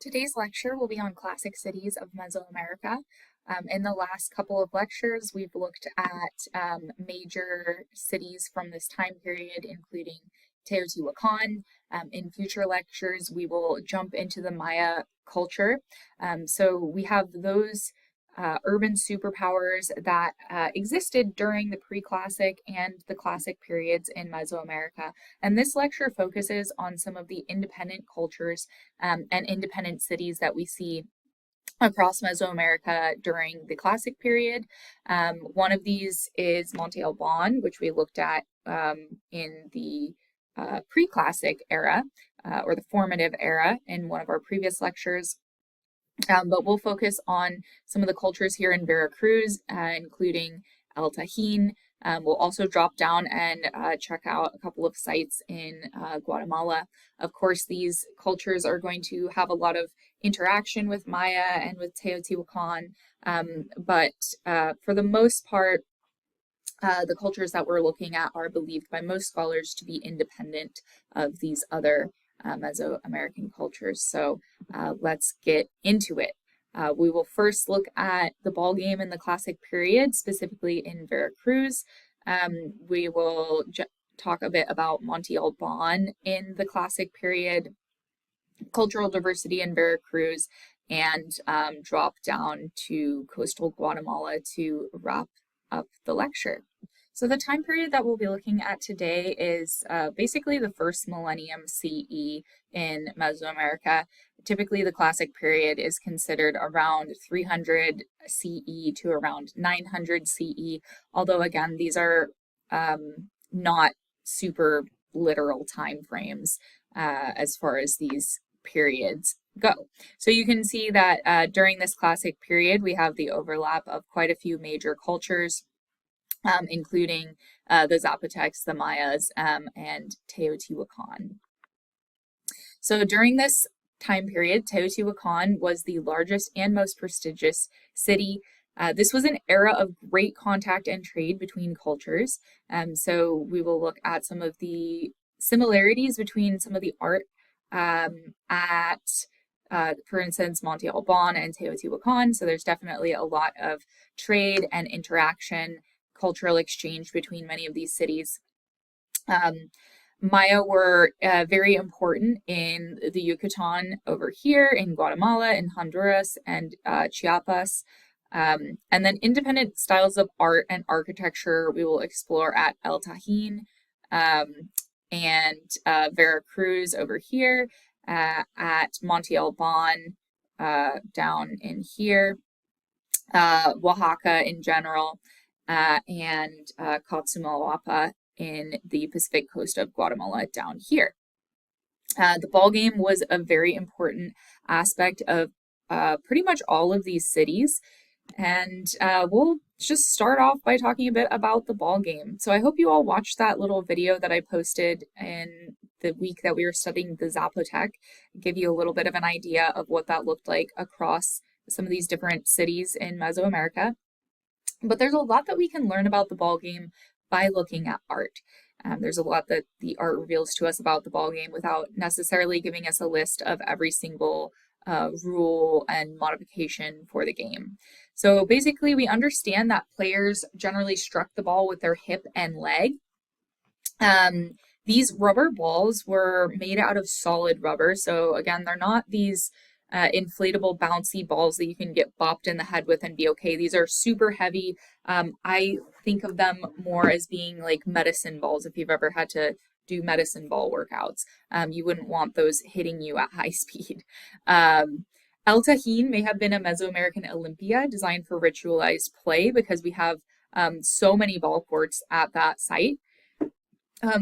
Today's lecture will be on classic cities of Mesoamerica. In the last couple of lectures, we've looked at major cities from this time period, including Teotihuacan. In future lectures, we will jump into the Maya culture. So we have those urban superpowers that existed during the pre-classic and the classic periods in Mesoamerica. And this lecture focuses on some of the independent cultures and independent cities that we see across Mesoamerica during the classic period. One of these is Monte Alban, which we looked at in the pre-classic era or the formative era in one of our previous lectures. But we'll focus on some of the cultures here in Veracruz, including El Tajin. We'll also drop down and check out a couple of sites in Guatemala. Of course, these cultures are going to have a lot of interaction with Maya and with Teotihuacan, but for the most part, the cultures that we're looking at are believed by most scholars to be independent of these other Mesoamerican cultures. So let's get into it. We will first look at the ballgame in the classic period, specifically in Veracruz. We will talk a bit about Monte Alban in the classic period, cultural diversity in Veracruz, and drop down to coastal Guatemala to wrap up the lecture. So the time period that we'll be looking at today is basically the first millennium CE in Mesoamerica. Typically, the classic period is considered around 300 CE to around 900 CE, although again, these are not super literal time frames as far as these periods go. So you can see that during this classic period, we have the overlap of quite a few major cultures, including the Zapotecs, the Mayas, and Teotihuacan. So during this time period, Teotihuacan was the largest and most prestigious city. This was an era of great contact and trade between cultures. So we will look at some of the similarities between some of the art at for instance, Monte Alban and Teotihuacan. So there's definitely a lot of trade and interaction, cultural exchange between many of these cities. Maya were very important in the Yucatan over here, in Guatemala, in Honduras, and Chiapas. And then independent styles of art and architecture we will explore at El Tajin and Veracruz over here, at Monte Alban down in here, Oaxaca in general, and Coatzamalapa in the Pacific coast of Guatemala down here. The ballgame was a very important aspect of pretty much all of these cities, and we'll just start off by talking a bit about the ballgame. So I hope you all watched that little video that I posted in the week that we were studying the Zapotec, give you a little bit of an idea of what that looked like across some of these different cities in Mesoamerica. But there's a lot that we can learn about the ballgame by looking at art. There's a lot that the art reveals to us about the ballgame without necessarily giving us a list of every single rule and modification for the game. So basically, we understand that players generally struck the ball with their hip and leg. These rubber balls were made out of solid rubber. So again, they're not these inflatable bouncy balls that you can get bopped in the head with and be okay. These are super heavy. I think of them more as being like medicine balls. If you've ever had to do medicine ball workouts, you wouldn't want those hitting you at high speed. El Tajin may have been a Mesoamerican Olympia designed for ritualized play because we have so many ball courts at that site.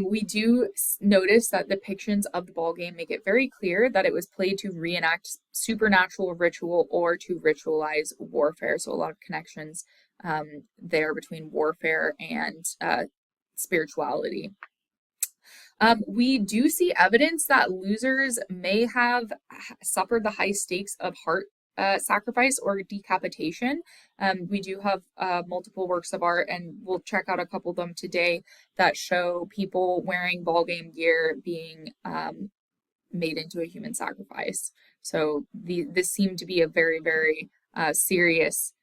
We do notice that depictions of the ball game make it very clear that it was played to reenact supernatural ritual or to ritualize warfare. So a lot of connections there between warfare and spirituality. We do see evidence that losers may have suffered the high stakes of heart sacrifice or decapitation. We do have multiple works of art, and we'll check out a couple of them today that show people wearing ballgame gear being made into a human sacrifice. So this seemed to be a very, very serious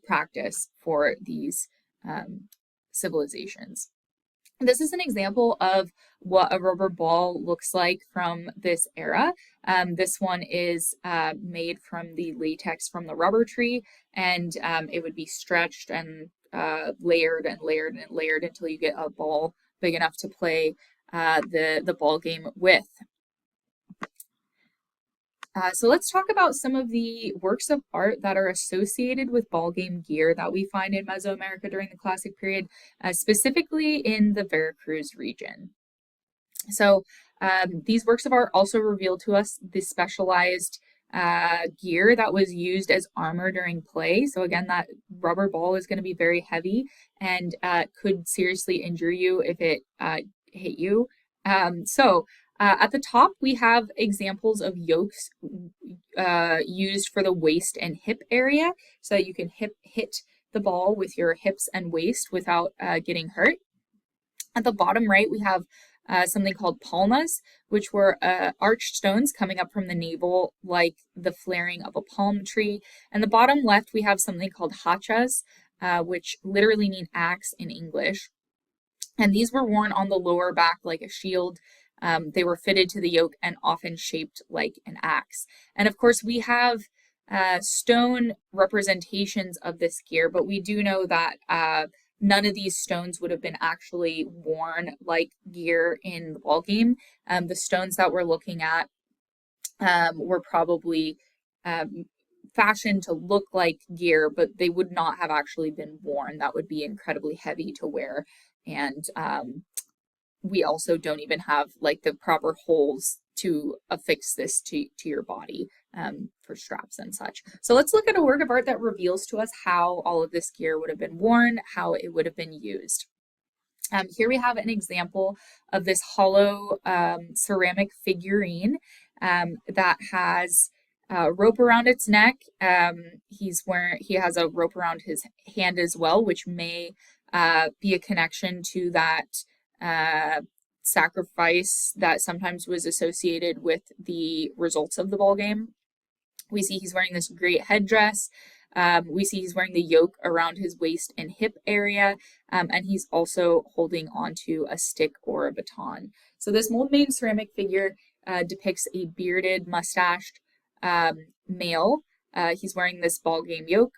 practice for these civilizations. This is an example of what a rubber ball looks like from this era. This one is made from the latex from the rubber tree, and it would be stretched and layered and layered and layered until you get a ball big enough to play the ball game with. So let's talk about some of the works of art that are associated with ball game gear that we find in Mesoamerica during the Classic period, specifically in the Veracruz region. So these works of art also reveal to us the specialized gear that was used as armor during play. So again, that rubber ball is going to be very heavy and could seriously injure you if it hit you. At the top, we have examples of yokes used for the waist and hip area, so that you can hit the ball with your hips and waist without getting hurt. At the bottom right, we have something called palmas, which were arched stones coming up from the navel like the flaring of a palm tree. And the bottom left, we have something called hachas, which literally mean axe in English. And these were worn on the lower back like a shield. They were fitted to the yoke and often shaped like an axe. And of course, we have stone representations of this gear, but we do know that none of these stones would have been actually worn like gear in the ball game. The stones that we're looking at were probably fashioned to look like gear, but they would not have actually been worn. That would be incredibly heavy to wear. And we also don't even have like the proper holes to affix this to your body for straps and such. So let's look at a work of art that reveals to us how all of this gear would have been worn, how it would have been used. Here we have an example of this hollow ceramic figurine that has a rope around its neck. He has a rope around his hand as well, which may be a connection to that sacrifice that sometimes was associated with the results of the ball game. We see he's wearing this great headdress. We see he's wearing the yoke around his waist and hip area, and he's also holding onto a stick or a baton. So this mold-made ceramic figure depicts a bearded, mustached male. He's wearing this ball game yoke,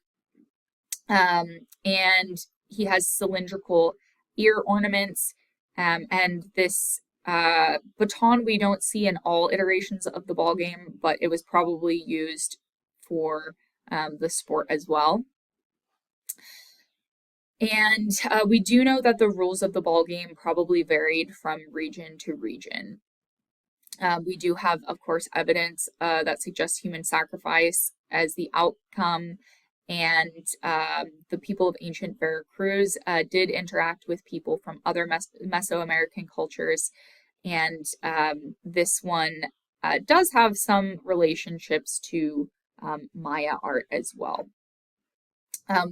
and he has cylindrical ear ornaments. And this baton we don't see in all iterations of the ball game, but it was probably used for the sport as well. And we do know that the rules of the ball game probably varied from region to region. We do have, of course, evidence that suggests human sacrifice as the outcome, and the people of ancient Veracruz did interact with people from other Mesoamerican cultures, and this one does have some relationships to Maya art as well.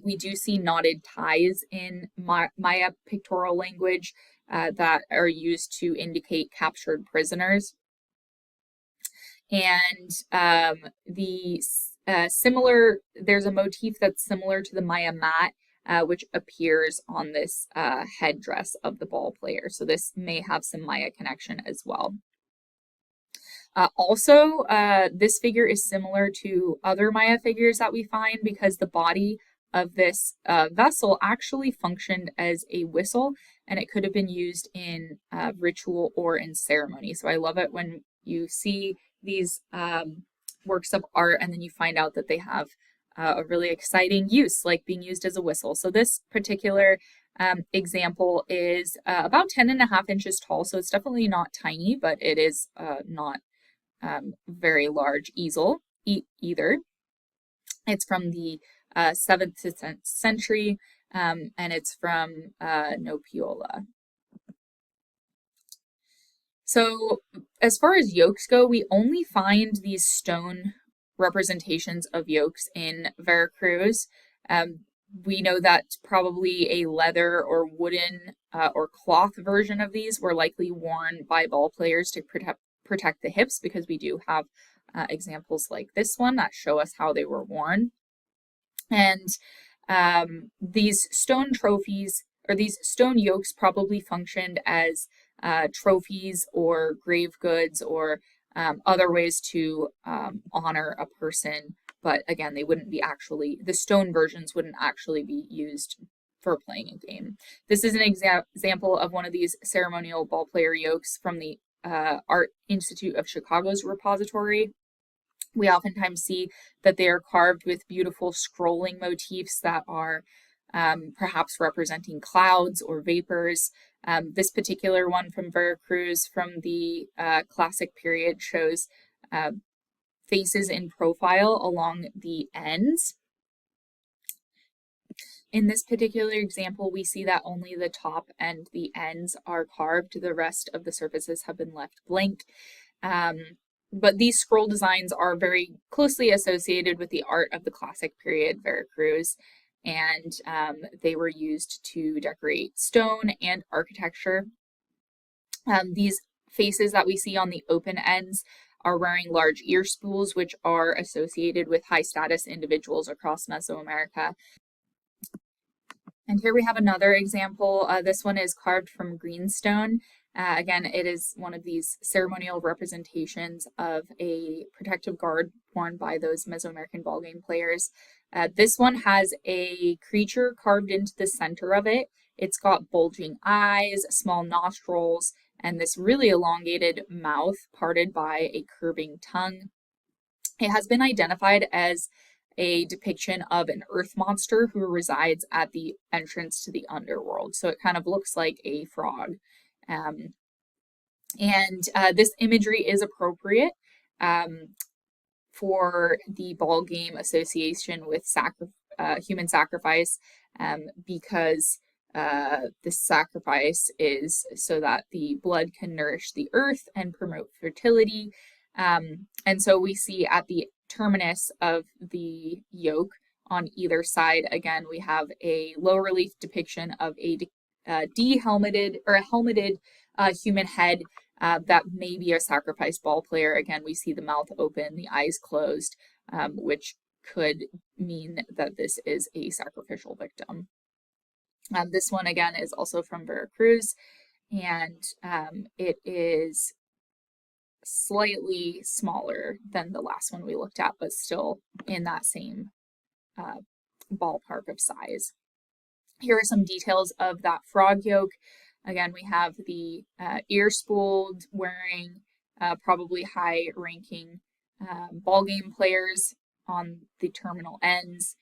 We do see knotted ties in Maya pictorial language that are used to indicate captured prisoners. And there's a motif that's similar to the Maya mat, which appears on this headdress of the ball player. So this may have some Maya connection as well. Also, this figure is similar to other Maya figures that we find because the body of this vessel actually functioned as a whistle, and it could have been used in ritual or in ceremony. So I love it when you see these works of art and then you find out that they have a really exciting use, like being used as a whistle. So this particular example is about 10.5 inches tall, so it's definitely not tiny, but it is not very large easel either. It's from the 7th to 10th century, and it's from Nopiola. So as far as yokes go, we only find these stone representations of yokes in Veracruz. We know that probably a leather or wooden or cloth version of these were likely worn by ball players to protect the hips, because we do have examples like this one that show us how they were worn. And these stone trophies, or these stone yokes, probably functioned as trophies or grave goods or other ways to honor a person. But again, they wouldn't be actually, the stone versions wouldn't actually be used for playing a game. This is an example of one of these ceremonial ball player yokes from the Art Institute of Chicago's repository. We oftentimes see that they are carved with beautiful scrolling motifs that are perhaps representing clouds or vapors. This particular one from Veracruz from the classic period shows faces in profile along the ends. In this particular example, we see that only the top and the ends are carved. The rest of the surfaces have been left blank. But these scroll designs are very closely associated with the art of the classic period Veracruz, and they were used to decorate stone and architecture. These faces that we see on the open ends are wearing large ear spools, which are associated with high status individuals across Mesoamerica. And here we have another example. This one is carved from greenstone. Again, it is one of these ceremonial representations of a protective guard worn by those Mesoamerican ballgame players. This one has a creature carved into the center of it. It's got bulging eyes, small nostrils, and this really elongated mouth parted by a curving tongue. It has been identified as a depiction of an earth monster who resides at the entrance to the underworld. So it kind of looks like a frog. This imagery is appropriate for the ball game association with human sacrifice because the sacrifice is so that the blood can nourish the earth and promote fertility. And so we see at the terminus of the yoke on either side, again, we have a low relief depiction of a helmeted human head that may be a sacrifice ball player. Again, we see the mouth open, the eyes closed, which could mean that this is a sacrificial victim. This one, again, is also from Veracruz, and it is slightly smaller than the last one we looked at, but still in that same ballpark of size. Here are some details of that frog yoke. Again, we have the ear spooled, wearing probably high-ranking ballgame players on the terminal ends.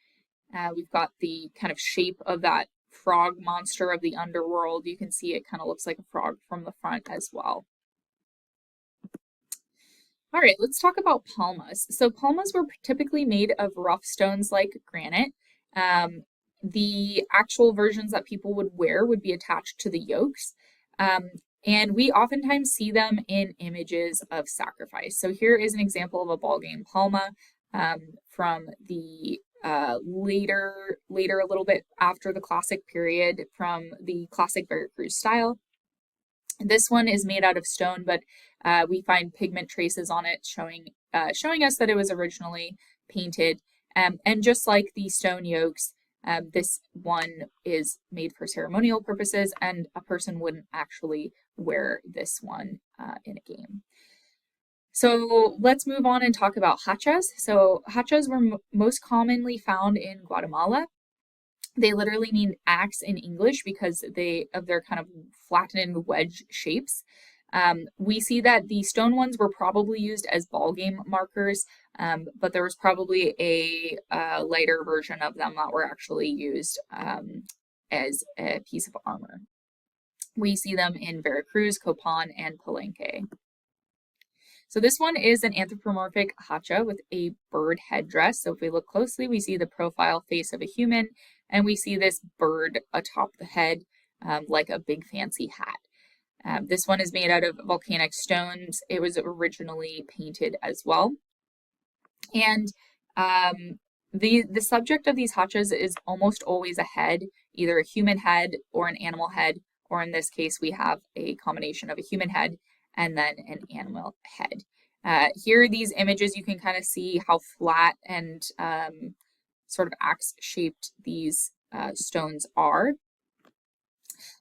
We've got the kind of shape of that frog monster of the underworld. You can see it kind of looks like a frog from the front as well. All right, let's talk about palmas. So palmas were typically made of rough stones like granite. The actual versions that people would wear would be attached to the yokes. And we oftentimes see them in images of sacrifice. So here is an example of a ballgame palma from the later, a little bit after the classic period, from the classic Veracruz style. This one is made out of stone, but we find pigment traces on it showing us that it was originally painted. And just like the stone yokes, this one is made for ceremonial purposes, and a person wouldn't actually wear this one in a game. So let's move on and talk about hachas. So hachas were most commonly found in Guatemala. They literally mean axe in English because of their kind of flattened wedge shapes. We see that the stone ones were probably used as ballgame markers, but there was probably a lighter version of them that were actually used as a piece of armor. We see them in Veracruz, Copan, and Palenque. So this one is an anthropomorphic hacha with a bird headdress. So if we look closely, we see the profile face of a human, and we see this bird atop the head like a big fancy hat. This one is made out of volcanic stones. It was originally painted as well. And the subject of these hachas is almost always a head, either a human head or an animal head, or in this case, we have a combination of a human head and then an animal head. Here, these images, you can kind of see how flat and sort of axe-shaped these stones are.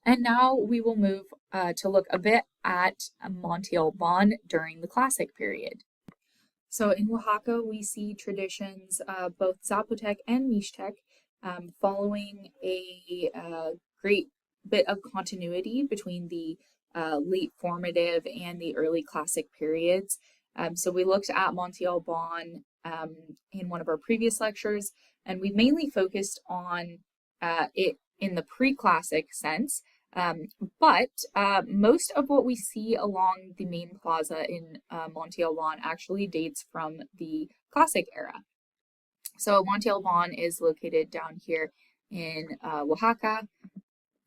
And now we will move to look a bit at Monte Alban during the Classic period. So in Oaxaca, we see traditions both Zapotec and Mixtec following a great bit of continuity between the late formative and the early Classic periods. So we looked at Monte Alban in one of our previous lectures, and we mainly focused on it in the pre-Classic sense. But most of what we see along the main plaza in Monte Alban actually dates from the Classic era. So Monte Alban is located down here in Oaxaca,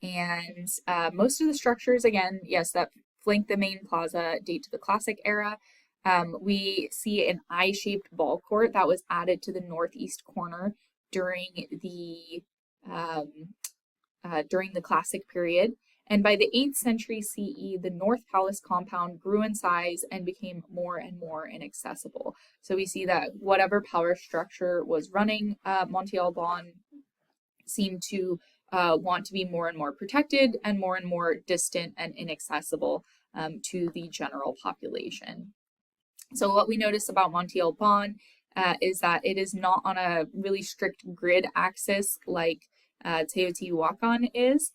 and most of the structures, again, yes, that flank the main plaza date to the Classic era. We see an eye-shaped ball court that was added to the northeast corner during the Classic period. And by the 8th century CE, the North Palace compound grew in size and became more and more inaccessible. So we see that whatever power structure was running Monte Alban seemed to want to be more and more protected and more distant and inaccessible to the general population. So what we notice about Monte Alban is that it is not on a really strict grid axis like Teotihuacan is,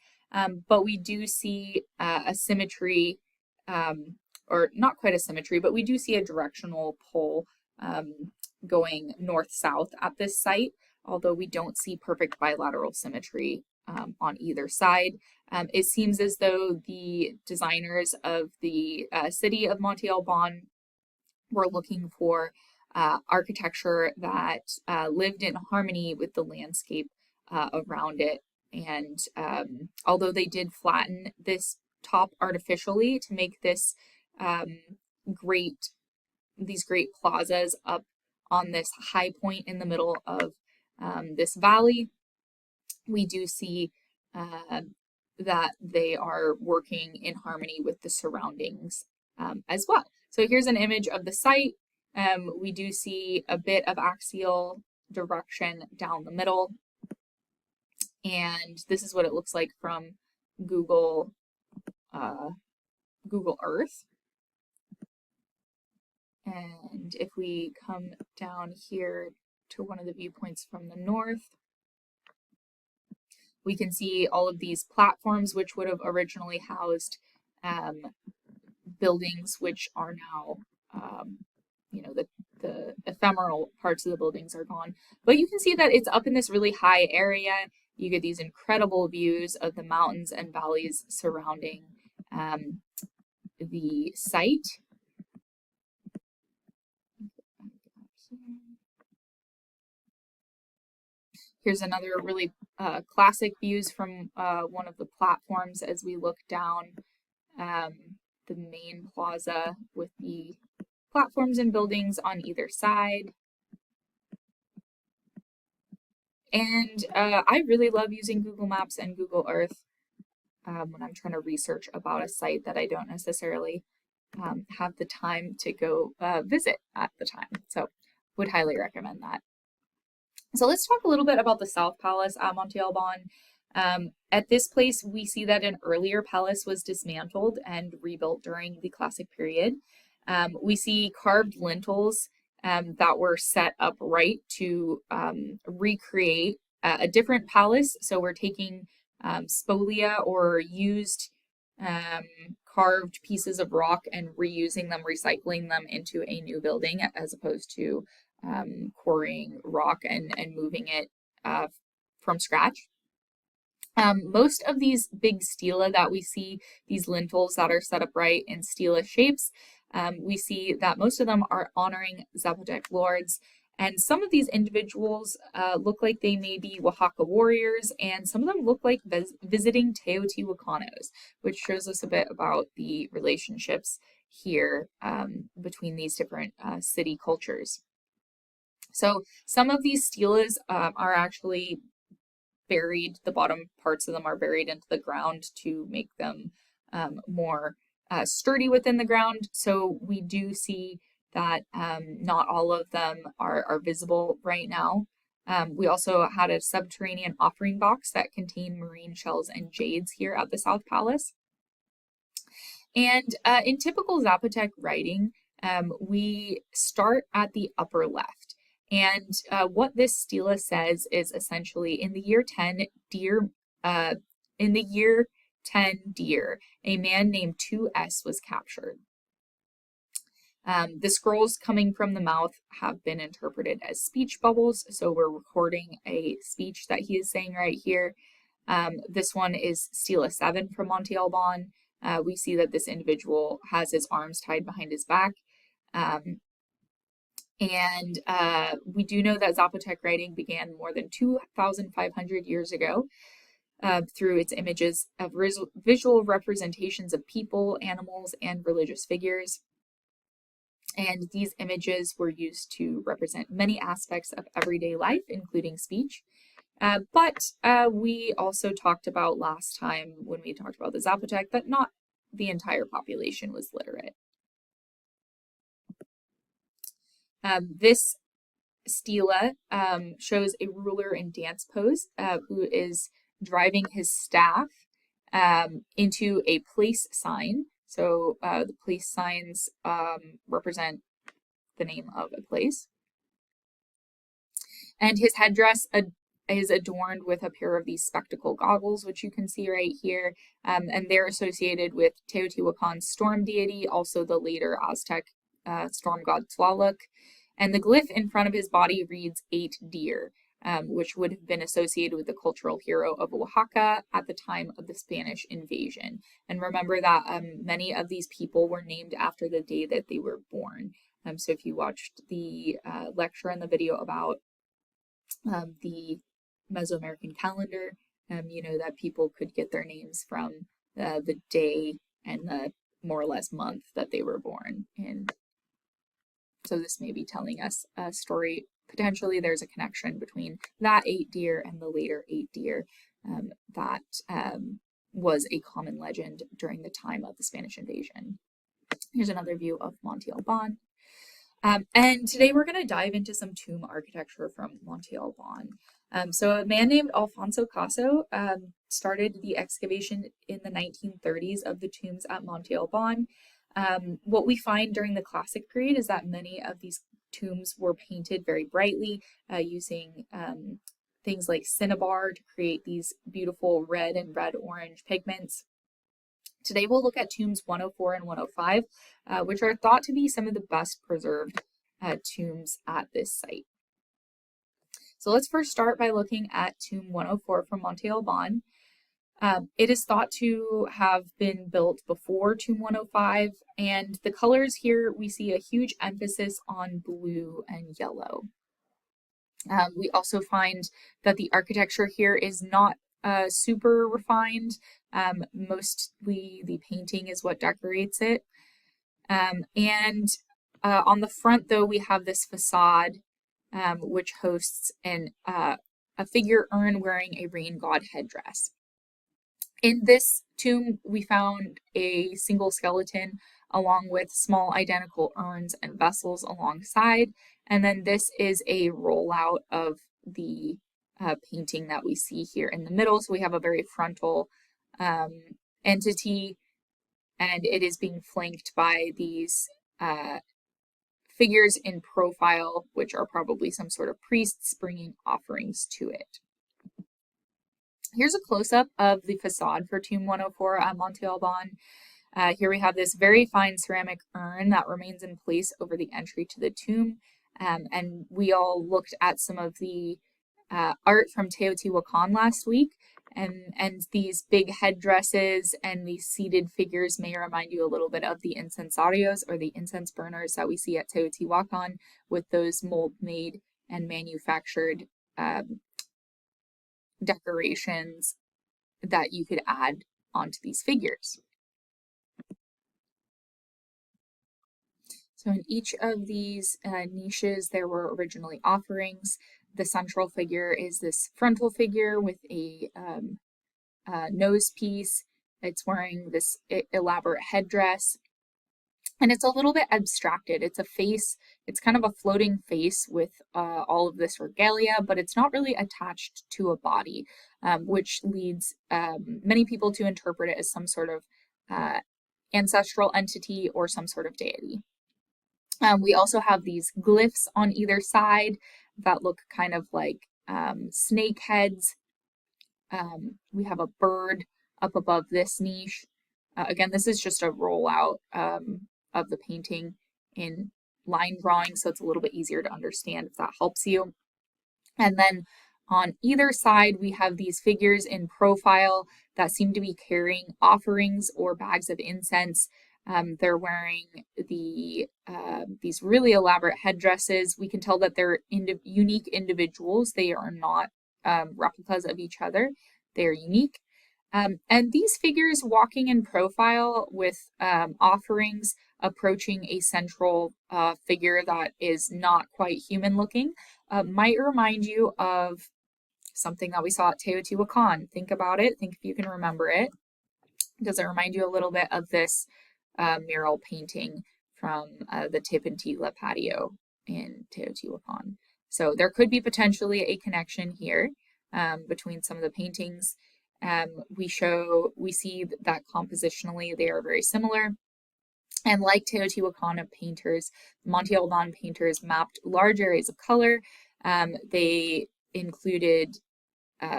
but we do see a symmetry, or not quite a symmetry, but we do see a directional pole going north-south at this site, although we don't see perfect bilateral symmetry on either side. It seems as though the designers of the city of Monte Alban were looking for architecture that lived in harmony with the landscape around it. And although they did flatten this top artificially to make this these great plazas up on this high point in the middle of this valley, we do see that they are working in harmony with the surroundings as well. So here's an image of the site. We do see a bit of axial direction down the middle. And this is what it looks like from Google Earth. And if we come down here to one of the viewpoints from the north, we can see all of these platforms which would have originally housed buildings which are now, the ephemeral parts of the buildings are gone. But you can see that it's up in this really high area. You get these incredible views of the mountains and valleys surrounding the site. Here's another really classic views from one of the platforms as we look down the main plaza with the platforms and buildings on either side. And I really love using Google Maps and Google Earth when I'm trying to research about a site that I don't necessarily have the time to go visit at the time. So would highly recommend that. So let's talk a little bit about the South Palace at Monte Alban. At this place, we see that an earlier palace was dismantled and rebuilt during the Classic period. We see carved lintels that were set upright to recreate a different palace. So we're taking spolia or used carved pieces of rock and reusing them, recycling them into a new building as opposed to quarrying rock and moving it from scratch. Most of these big stela that we see, these lintels that are set upright in stela shapes, we see that most of them are honoring Zapotec lords. And some of these individuals look like they may be Oaxaca warriors, and some of them look like visiting Teotihuacanos, which shows us a bit about the relationships here between these different city cultures. So some of these stelas are actually buried, the bottom parts of them are buried into the ground to make them more sturdy within the ground. So we do see that not all of them are visible right now. We also had a subterranean offering box that contained marine shells and jades here at the South Palace. And in typical Zapotec writing, we start at the upper left. And what this stela says is essentially in the year 10, in the year 10 deer, a man named 2S was captured. The scrolls coming from the mouth have been interpreted as speech bubbles, so we're recording a speech that he is saying right here. This one is Stela 7 from Monte Alban. We see that this individual has his arms tied behind his back. We do know that Zapotec writing began more than 2,500 years ago through its images of visual representations of people, animals, and religious figures. And these images were used to represent many aspects of everyday life, including speech. But we also talked about last time when we talked about the Zapotec that not the entire population was literate. This stela shows a ruler in dance pose who is driving his staff into a place sign. So the place signs represent the name of a place. And his headdress is adorned with a pair of these spectacle goggles, which you can see right here. And they're associated with Teotihuacan's storm deity, also the later Aztec storm god Tlaloc. And the glyph in front of his body reads 8 deer, which would have been associated with the cultural hero of Oaxaca at the time of the Spanish invasion. And remember that many of these people were named after the day that they were born. So if you watched the lecture and the video about the Mesoamerican calendar, you know that people could get their names from the day and the more or less month that they were born in. So this may be telling us a story. Potentially there's a connection between that 8 deer and the later 8 deer that was a common legend during the time of the Spanish invasion. Here's another view of Monte Alban. And today we're going to dive into some tomb architecture from Monte Alban. So a man named Alfonso Caso started the excavation in the 1930s of the tombs at Monte Alban. What we find during the Classic period is that many of these tombs were painted very brightly using things like cinnabar to create these beautiful red and red-orange pigments. Today we'll look at tombs 104 and 105, which are thought to be some of the best preserved tombs at this site. So let's first start by looking at tomb 104 from Monte Alban. It is thought to have been built before tomb 105, and the colors here we see a huge emphasis on blue and yellow. We also find that the architecture here is not super refined. Mostly the painting is what decorates it. On the front, though, we have this facade which hosts a figure urn wearing a rain god headdress. In this tomb, we found a single skeleton along with small identical urns and vessels alongside. And then this is a rollout of the painting that we see here in the middle. So we have a very frontal entity, and it is being flanked by these figures in profile, which are probably some sort of priests bringing offerings to it. Here's a close-up of the facade for tomb 104 at Monte Alban. Here we have this very fine ceramic urn that remains in place over the entry to the tomb. And we all looked at some of the art from Teotihuacan last week. And these big headdresses and these seated figures may remind you a little bit of the incensarios, or the incense burners that we see at Teotihuacan, with those mold-made and manufactured decorations that you could add onto these figures. So in each of these niches, there were originally offerings. The central figure is this frontal figure with a nose piece. It's wearing this elaborate headdress. And it's a little bit abstracted. It's a face, it's kind of a floating face with all of this regalia, but it's not really attached to a body, which leads many people to interpret it as some sort of ancestral entity or some sort of deity. We also have these glyphs on either side that look kind of like snake heads. We have a bird up above this niche. Again, this is just a rollout of the painting in line drawing, so it's a little bit easier to understand if that helps you. And then on either side, we have these figures in profile that seem to be carrying offerings or bags of incense. They're wearing these really elaborate headdresses. We can tell that they're unique individuals. They are not replicas of each other. They are unique. And these figures walking in profile with offerings approaching a central figure that is not quite human looking might remind you of something that we saw at Teotihuacan. Think about it. Think if you can remember it. Does it remind you a little bit of this mural painting from the Tepantitla patio in Teotihuacan? So there could be potentially a connection here between some of the paintings. We see that compositionally they are very similar. And like Teotihuacan painters, Monte Alban painters mapped large areas of color. They included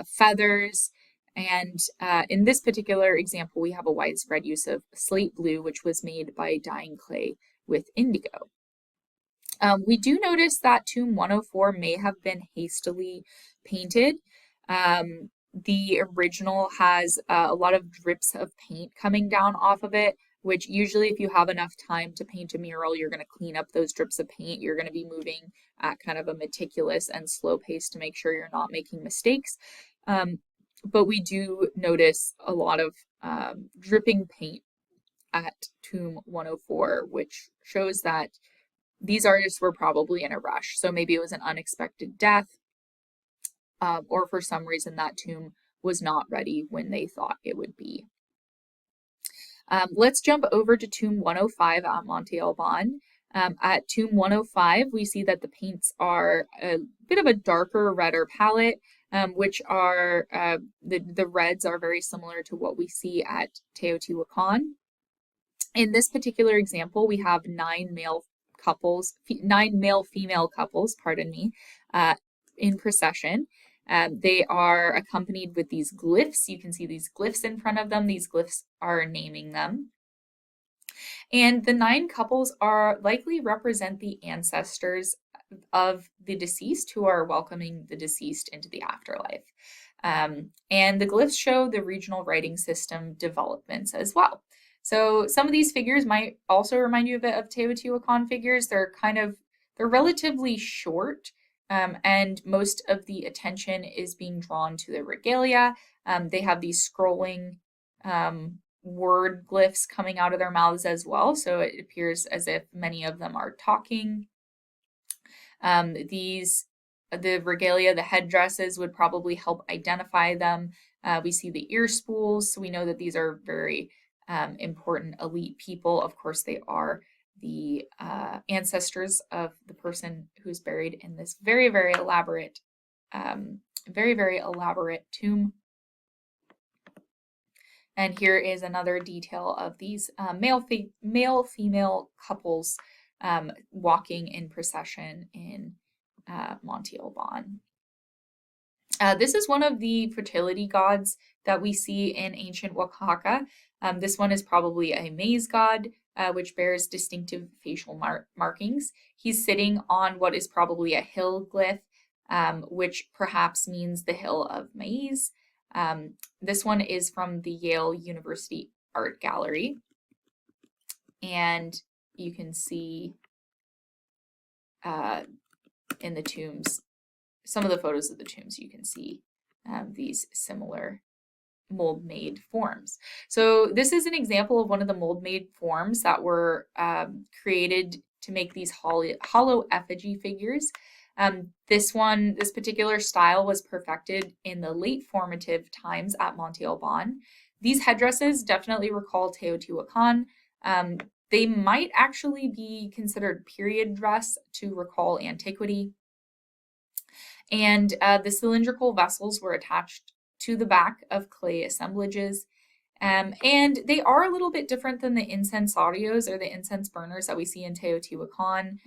feathers, and in this particular example, we have a widespread use of slate blue, which was made by dyeing clay with indigo. We do notice that tomb 104 may have been hastily painted. The original has a lot of drips of paint coming down off of it, which usually if you have enough time to paint a mural, you're going to clean up those drips of paint. You're going to be moving at kind of a meticulous and slow pace to make sure you're not making mistakes. But we do notice a lot of dripping paint at tomb 104, which shows that these artists were probably in a rush. So maybe it was an unexpected death, or for some reason that tomb was not ready when they thought it would be. Let's jump over to tomb 105 at Monte Alban. At tomb 105, we see that the paints are a bit of a darker, redder palette, which are, the reds are very similar to what we see at Teotihuacan. In this particular example, we have 9 male female couples, pardon me, in procession. They are accompanied with these glyphs. You can see these glyphs in front of them. These glyphs are naming them. And the 9 couples are likely represent the ancestors of the deceased who are welcoming the deceased into the afterlife. And the glyphs show the regional writing system developments as well. So some of these figures might also remind you a bit of Teotihuacan figures. They're relatively short, and most of the attention is being drawn to the regalia. They have these scrolling word glyphs coming out of their mouths as well, so it appears as if many of them are talking. The regalia, the headdresses would probably help identify them. We see the ear spools, so we know that these are very important elite people. Of course, they are the ancestors of the person who's buried in this very, very elaborate tomb. And here is another detail of these male-female couples walking in procession in Monte Alban. This is one of the fertility gods that we see in ancient Oaxaca. This one is probably a maize god, which bears distinctive facial markings. He's sitting on what is probably a hill glyph, which perhaps means the hill of maize. This one is from the Yale University Art Gallery. And you can see in the tombs, some of the photos of the tombs, you can see these similar mold-made forms. So this is an example of one of the mold-made forms that were created to make these hollow effigy figures. This particular style was perfected in the late formative times at Monte Alban. These headdresses definitely recall Teotihuacan. They might actually be considered period dress to recall antiquity. And the cylindrical vessels were attached to the back of clay assemblages. And they are a little bit different than the incensarios or the incense burners that we see in Teotihuacan,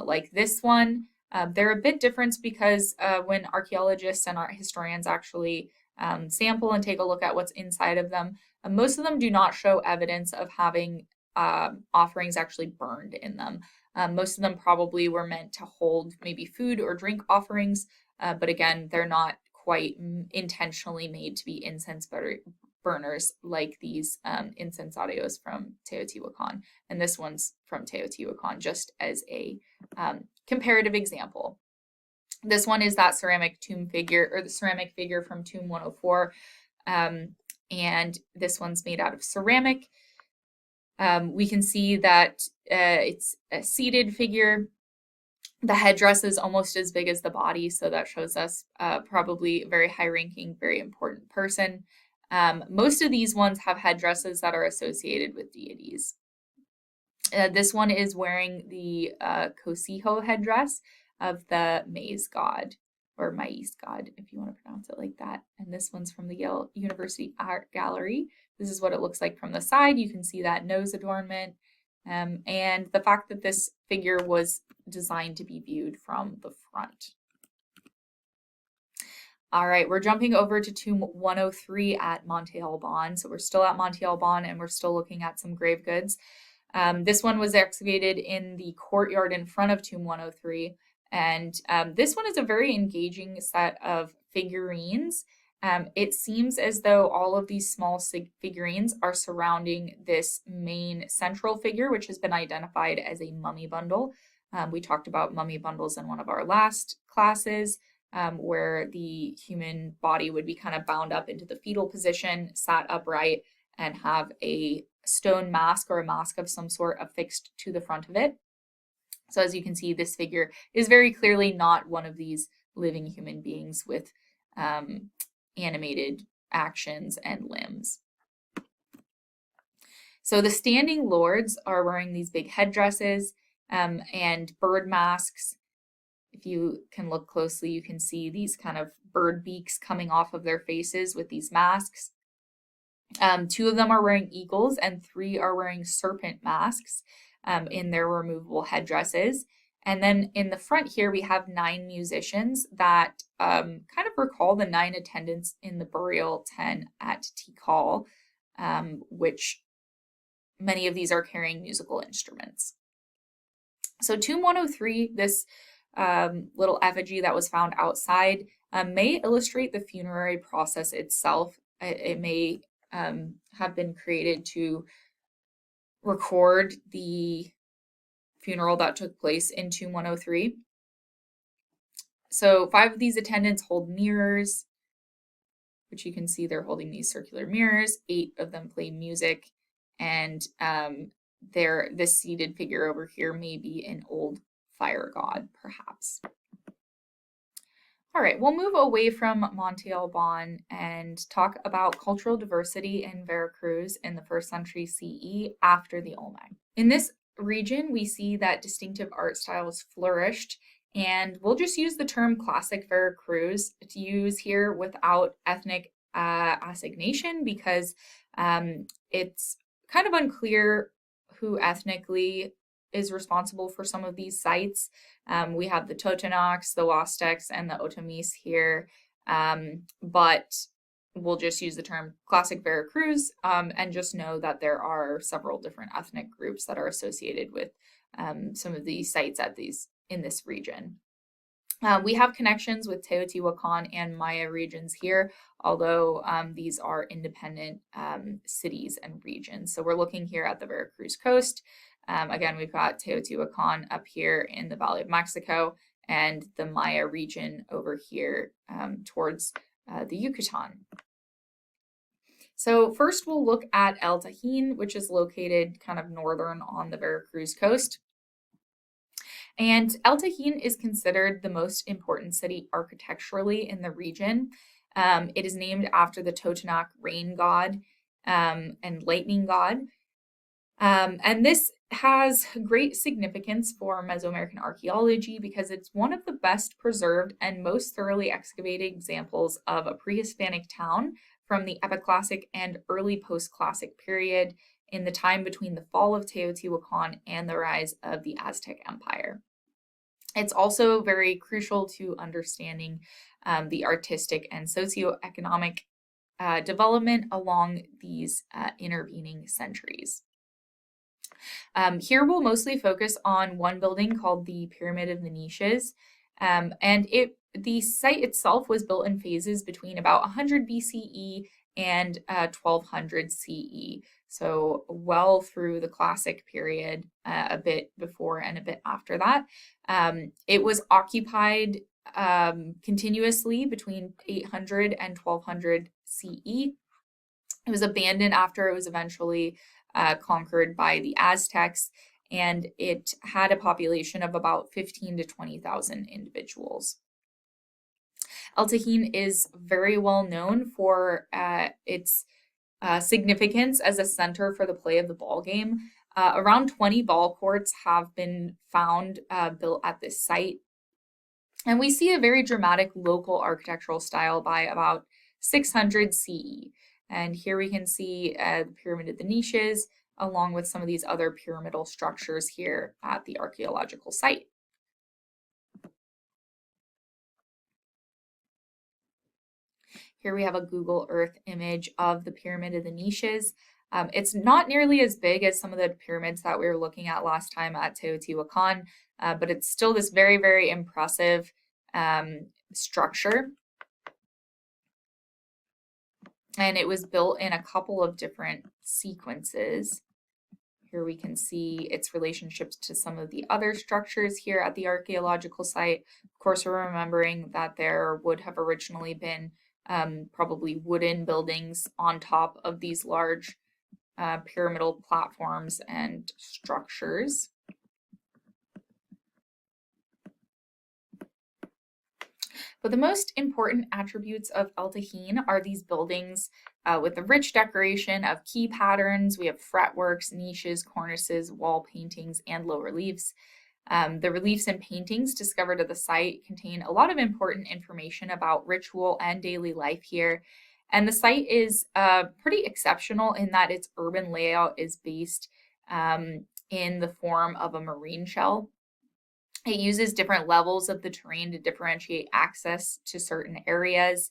like this one. They're a bit different because when archaeologists and art historians actually sample and take a look at what's inside of them, most of them do not show evidence of having offerings actually burned in them. Most of them probably were meant to hold maybe food or drink offerings, but again, they're not quite intentionally made to be incense burners like these incensarios from Teotihuacan. And this one's from Teotihuacan, just as a comparative example. This one is that ceramic tomb figure, or the ceramic figure from tomb 104. And this one's made out of ceramic. We can see that it's a seated figure. The headdress is almost as big as the body, so that shows us probably a very high-ranking, very important person. Most of these ones have headdresses that are associated with deities. This one is wearing the Cosijo headdress of the maize god, or maize god, if you want to pronounce it like that. And this one's from the Yale University Art Gallery. This is what it looks like from the side. You can see that nose adornment. And the fact that this figure was designed to be viewed from the front. All right, we're jumping over to tomb 103 at Monte Alban. So we're still at Monte Alban and we're still looking at some grave goods. This one was excavated in the courtyard in front of tomb 103. And this one is a very engaging set of figurines. It seems as though all of these small figurines are surrounding this main central figure, which has been identified as a mummy bundle. We talked about mummy bundles in one of our last classes, where the human body would be kind of bound up into the fetal position, sat upright, and have a stone mask or a mask of some sort affixed to the front of it. So as you can see, this figure is very clearly not one of these living human beings with animated actions and limbs. So the standing lords are wearing these big headdresses and bird masks. If you can look closely, you can see these kind of bird beaks coming off of their faces with these masks. 2 of them are wearing eagles and 3 are wearing serpent masks in their removable headdresses. And then in the front here, we have 9 musicians that kind of recall the 9 attendants in the burial 10 at Tikal, which many of these are carrying musical instruments. So tomb 103, this little effigy that was found outside, may illustrate the funerary process itself. It may have been created to record the funeral that took place in tomb 103. So 5 of these attendants hold mirrors, which you can see they're holding these circular mirrors. 8 of them play music, and this seated figure over here may be an old fire god, perhaps. All right, we'll move away from Monte Alban and talk about cultural diversity in Veracruz in the 1st century CE after the Olmec. In this region, we see that distinctive art styles flourished, and we'll just use the term classic Veracruz to use here without ethnic assignation because it's kind of unclear who ethnically is responsible for some of these sites. We have the Totonacs, the Aztecs, and the Otomis here, but we'll just use the term classic Veracruz and just know that there are several different ethnic groups that are associated with some of these sites in this region. We have connections with Teotihuacan and Maya regions here, although these are independent cities and regions. So we're looking here at the Veracruz coast. Again, we've got Teotihuacan up here in the Valley of Mexico and the Maya region over here towards the Yucatan. So first we'll look at El Tajin, which is located kind of northern on the Veracruz coast. And El Tajin is considered the most important city architecturally in the region. It is named after the Totonac rain god and lightning god. And this has great significance for Mesoamerican archaeology because it's one of the best preserved and most thoroughly excavated examples of a pre-Hispanic town from the Epiclassic and early post-classic period in the time between the fall of Teotihuacan and the rise of the Aztec Empire. It's also very crucial to understanding the artistic and socioeconomic development along these intervening centuries. Here we'll mostly focus on one building called the Pyramid of the Niches, and the site itself was built in phases between about 100 BCE and 1200 CE, so well through the classic period, a bit before and a bit after that. It was occupied continuously between 800 and 1200 CE. It was abandoned after it was eventually conquered by the Aztecs, and it had a population of about 15 to 20,000 individuals. El Tajin is very well known for its significance as a center for the play of the ball game. Around 20 ball courts have been found built at this site. And we see a very dramatic local architectural style by about 600 CE. And here we can see the Pyramid of the Niches, along with some of these other pyramidal structures here at the archaeological site. Here we have a Google Earth image of the Pyramid of the Niches. It's not nearly as big as some of the pyramids that we were looking at last time at Teotihuacan, but it's still this very, very impressive structure. And it was built in a couple of different sequences. Here we can see its relationships to some of the other structures here at the archaeological site. Of course, we're remembering that there would have originally been probably wooden buildings on top of these large pyramidal platforms and structures. But the most important attributes of El Tajin are these buildings with the rich decoration of key patterns. We have fretworks, niches, cornices, wall paintings, and low reliefs. The reliefs and paintings discovered at the site contain a lot of important information about ritual and daily life here. And the site is pretty exceptional in that its urban layout is based in the form of a marine shell. It uses different levels of the terrain to differentiate access to certain areas.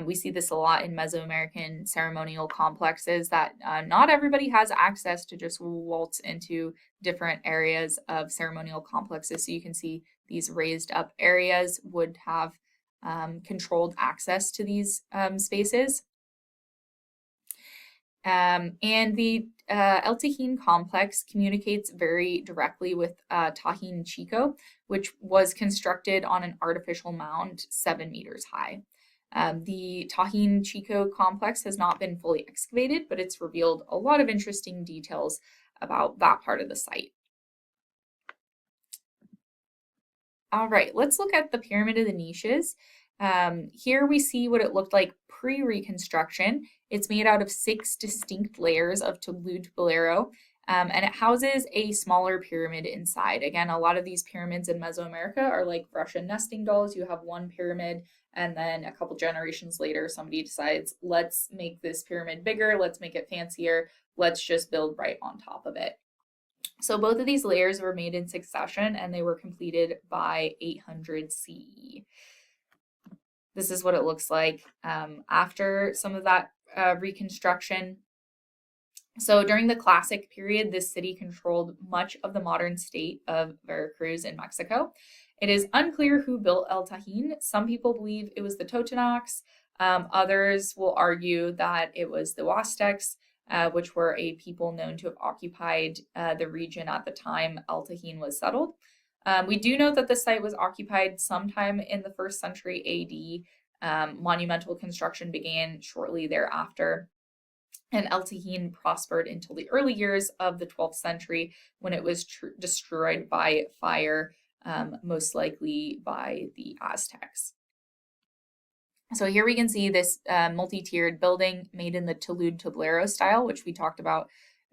We see this a lot in Mesoamerican ceremonial complexes that not everybody has access to just waltz into different areas of ceremonial complexes. So you can see these raised up areas would have controlled access to these spaces. And the El Tajin complex communicates very directly with Tajin Chico, which was constructed on an artificial mound 7 meters high. The Tajin Chico complex has not been fully excavated, but it's revealed a lot of interesting details about that part of the site. All right, let's look at the Pyramid of the Niches. Here we see what it looked like pre-reconstruction. It's made out of 6 distinct layers of tolute bolero, and it houses a smaller pyramid inside. Again, a lot of these pyramids in Mesoamerica are like Russian nesting dolls. You have one pyramid, and then a couple generations later, somebody decides, let's make this pyramid bigger, let's make it fancier, let's just build right on top of it. So both of these layers were made in succession, and they were completed by 800 CE. This is what it looks like after some of that reconstruction. So during the classic period, this city controlled much of the modern state of Veracruz in Mexico. It is unclear who built El Tajin. Some people believe it was the Totonacs. Others will argue that it was the Aztecs, which were a people known to have occupied the region at the time El Tajin was settled. We do know that the site was occupied sometime in the 1st century AD. Monumental construction began shortly thereafter, and El Tajin prospered until the early years of the 12th century when it was destroyed by fire, most likely by the Aztecs. So here we can see this multi-tiered building made in the tolute tablero style, which we talked about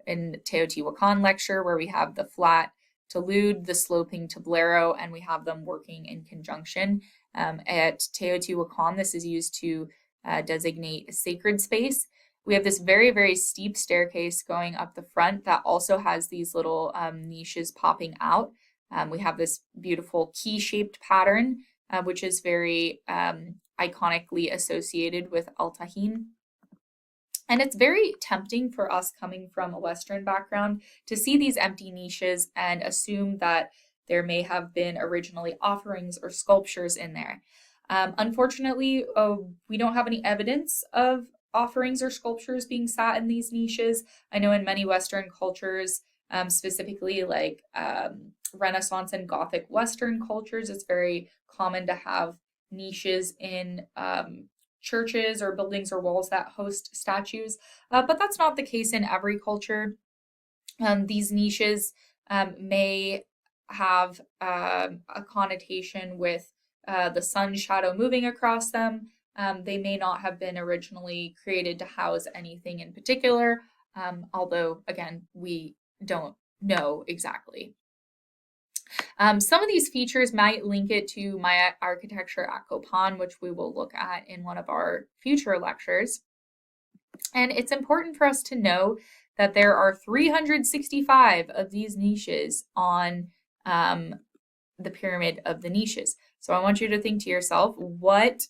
in Teotihuacan lecture, where we have the flat talud, the sloping tablero, and we have them working in conjunction. At Teotihuacan, this is used to designate a sacred space. We have this very, very steep staircase going up the front that also has these little niches popping out. We have this beautiful key-shaped pattern, which is very iconically associated with El Tajin. And it's very tempting for us coming from a Western background to see these empty niches and assume that there may have been originally offerings or sculptures in there. Unfortunately, we don't have any evidence of offerings or sculptures being sat in these niches. I know in many Western cultures, specifically like Renaissance and Gothic Western cultures, it's very common to have niches in churches or buildings or walls that host statues, but that's not the case in every culture. These niches may have a connotation with the sun's shadow moving across them. They may not have been originally created to house anything in particular, although, again, we don't know exactly. Some of these features might link it to Maya architecture at Copan, which we will look at in one of our future lectures. And it's important for us to know that there are 365 of these niches on the Pyramid of the Niches. So I want you to think to yourself, what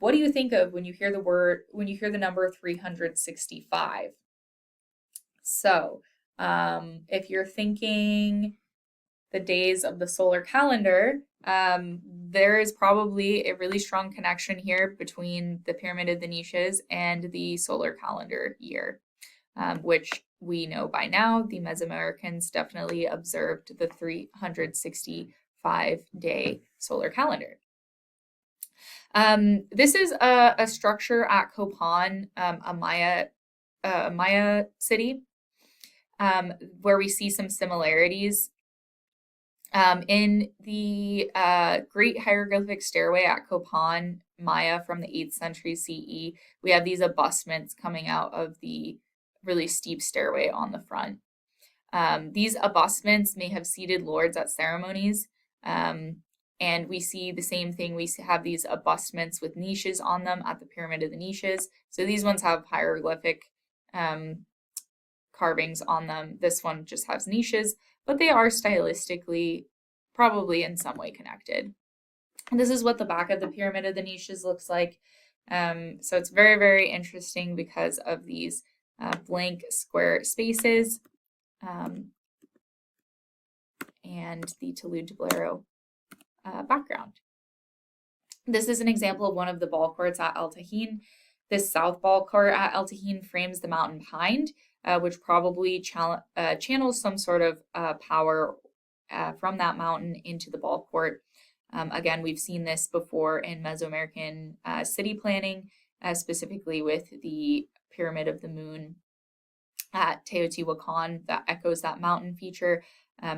do you think of when you hear the number 365? So if you're thinking the days of the solar calendar, there is probably a really strong connection here between the Pyramid of the Niches and the solar calendar year, which we know by now the Mesoamericans definitely observed the 365-day solar calendar. This is a structure at Copan, a Maya city, where we see some similarities. In the Great Hieroglyphic Stairway at Copan, Maya from the 8th century CE, we have these abutments coming out of the really steep stairway on the front. These abutments may have seated lords at ceremonies, and we see the same thing. We have these abutments with niches on them at the Pyramid of the Niches. So these ones have hieroglyphic carvings on them. This one just has niches, but they are stylistically probably in some way connected. And this is what the back of the Pyramid of the Niches looks like. So it's very, very interesting because of these blank square spaces and the talud tablero background. This is an example of one of the ball courts at El Tajin. This south ball court at El Tajin frames the mountain behind, which probably channels some sort of power from that mountain into the ball court. Again, we've seen this before in Mesoamerican city planning, specifically with the Pyramid of the Moon at Teotihuacan that echoes that mountain feature.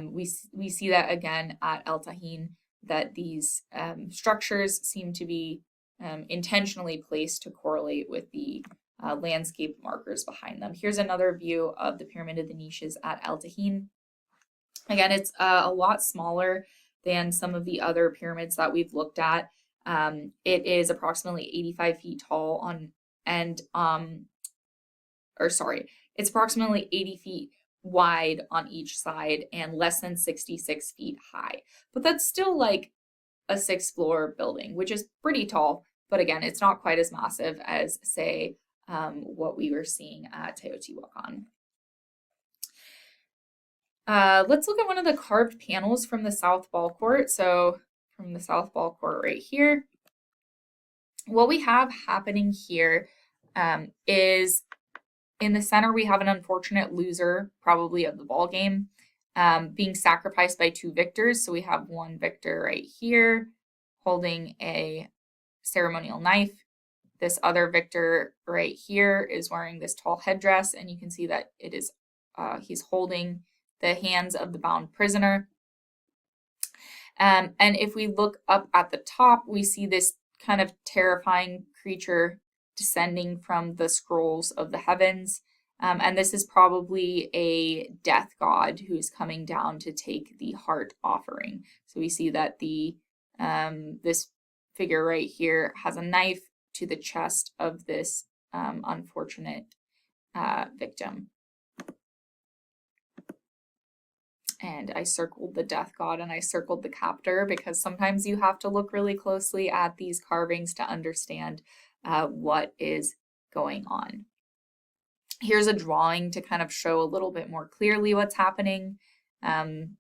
We see that again at El Tajin, that these structures seem to be intentionally placed to correlate with the landscape markers behind them. Here's another view of the Pyramid of the Niches at El Tajin. Again, it's a lot smaller than some of the other pyramids that we've looked at. It is approximately 85 feet tall it's approximately 80 feet wide on each side and less than 66 feet high. But that's still like a 6th-floor building, which is pretty tall. But again, it's not quite as massive as, say, what we were seeing at Teotihuacan. Let's look at one of the carved panels from the South Ball Court. So from the South Ball Court right here, what we have happening here is in the center, we have an unfortunate loser, probably of the ball game, being sacrificed by 2 victors. So we have one victor right here holding a ceremonial knife. This other victor right here is wearing this tall headdress, and you can see that it is he's holding the hands of the bound prisoner. And if we look up at the top, we see this kind of terrifying creature descending from the scrolls of the heavens. And this is probably a death god who's coming down to take the heart offering. So we see that the this figure right here has a knife to the chest of this unfortunate victim. And I circled the death god and I circled the captor because sometimes you have to look really closely at these carvings to understand what is going on. Here's a drawing to kind of show a little bit more clearly what's happening. Again,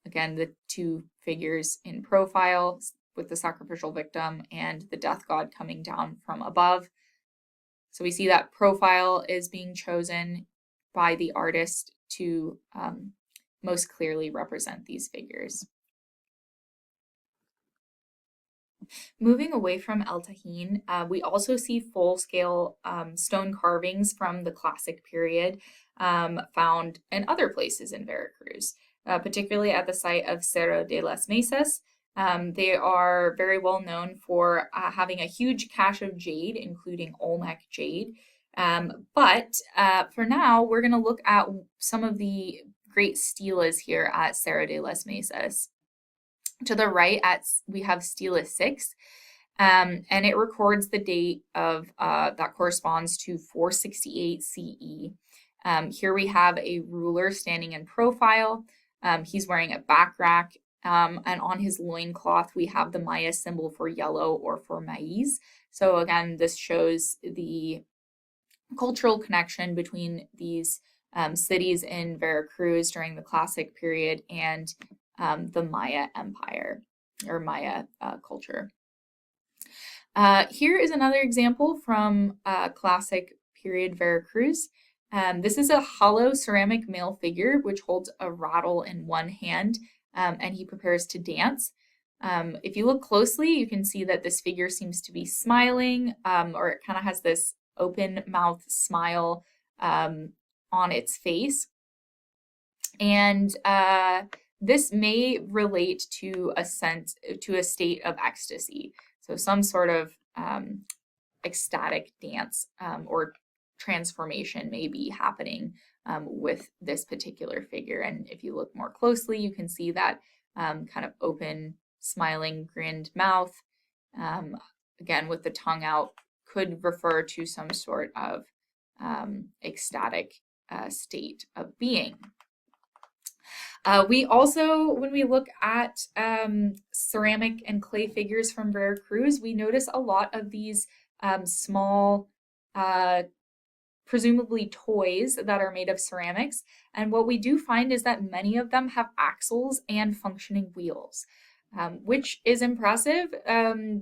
the two figures in profile with the sacrificial victim and the death god coming down from above. So we see that profile is being chosen by the artist to most clearly represent these figures. Moving away from El Tajin, we also see full-scale stone carvings from the Classic period found in other places in Veracruz, particularly at the site of Cerro de las Mesas. They are very well known for having a huge cache of jade, including Olmec jade. But for now, we're going to look at some of the great stelas here at Cerro de las Mesas. To the right, we have stela 6, and it records the date of that corresponds to 468 CE. Here we have a ruler standing in profile. He's wearing a back rack, and on his loincloth we have the Maya symbol for yellow or for maize. So again, this shows the cultural connection between these cities in Veracruz during the Classic period and the Maya Empire or Maya culture. Here is another example from Classic period Veracruz. This is a hollow ceramic male figure which holds a rattle in one hand, and he prepares to dance. If you look closely, you can see that this figure seems to be smiling, or it kind of has this open mouth smile on its face. And this may relate to a state of ecstasy. So some sort of ecstatic dance or transformation may be happening with this particular figure. And if you look more closely, you can see that kind of open, smiling, grinned mouth, again with the tongue out, could refer to some sort of ecstatic state of being. We also, when we look at ceramic and clay figures from Veracruz, we notice a lot of these small, presumably toys that are made of ceramics. And what we do find is that many of them have axles and functioning wheels, which is impressive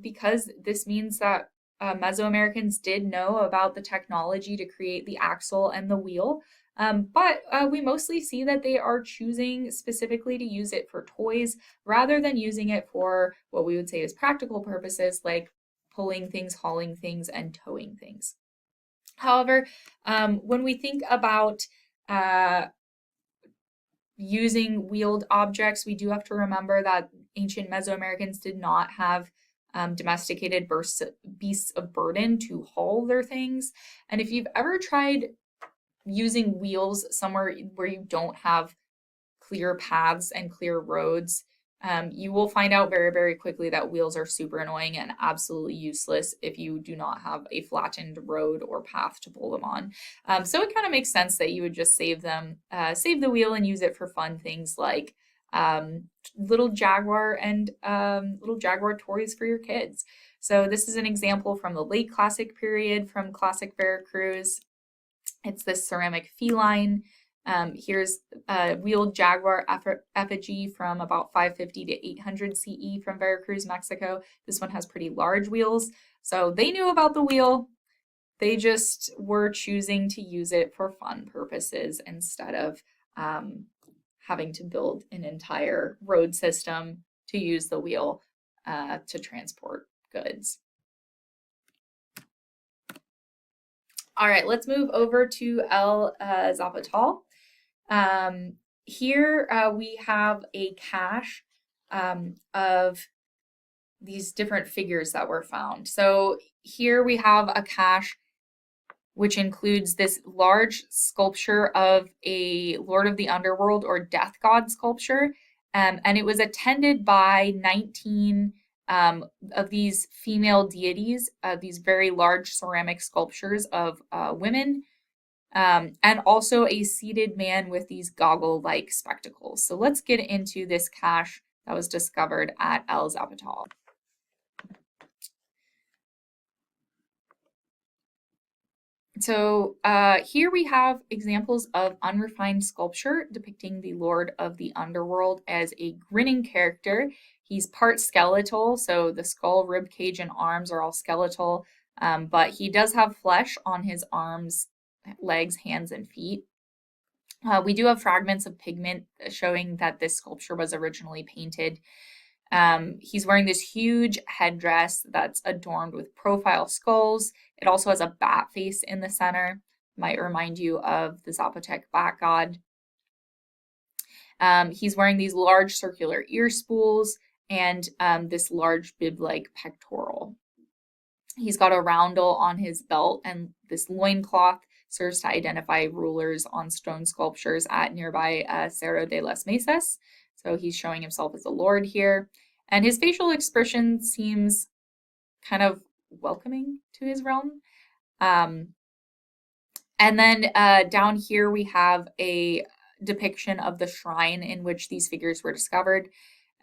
because this means that Mesoamericans did know about the technology to create the axle and the wheel. But we mostly see that they are choosing specifically to use it for toys rather than using it for what we would say is practical purposes like pulling things, hauling things, and towing things. However, when we think about using wheeled objects, we do have to remember that ancient Mesoamericans did not have domesticated beasts of burden to haul their things. And if you've ever tried using wheels somewhere where you don't have clear paths and clear roads, you will find out very, very quickly that wheels are super annoying and absolutely useless if you do not have a flattened road or path to pull them on. So it kind of makes sense that you would just save the wheel and use it for fun things like little Jaguar and little Jaguar toys for your kids. So this is an example from the late Classic period from Classic Veracruz. It's this ceramic feline. Here's a wheeled jaguar effigy from about 550 to 800 CE from Veracruz, Mexico. This one has pretty large wheels. So they knew about the wheel. They just were choosing to use it for fun purposes instead of having to build an entire road system to use the wheel to transport goods. All right, let's move over to El Zapotal. Here we have a cache of these different figures that were found. So here we have a cache which includes this large sculpture of a Lord of the Underworld or Death God sculpture. And it was attended by 19 of these female deities, these very large ceramic sculptures of women, and also a seated man with these goggle-like spectacles. So let's get into this cache that was discovered at El Zapotal. So here we have examples of unrefined sculpture depicting the Lord of the Underworld as a grinning character. He's part skeletal, so the skull, rib cage, and arms are all skeletal, but he does have flesh on his arms, legs, hands, and feet. We do have fragments of pigment showing that this sculpture was originally painted. He's wearing this huge headdress that's adorned with profile skulls. It also has a bat face in the center. Might remind you of the Zapotec bat god. He's wearing these large circular ear spools and this large bib-like pectoral. He's got a roundel on his belt, and this loincloth serves to identify rulers on stone sculptures at nearby Cerro de las Mesas. So he's showing himself as a lord here. And his facial expression seems kind of welcoming to his realm. And then down here we have a depiction of the shrine in which these figures were discovered.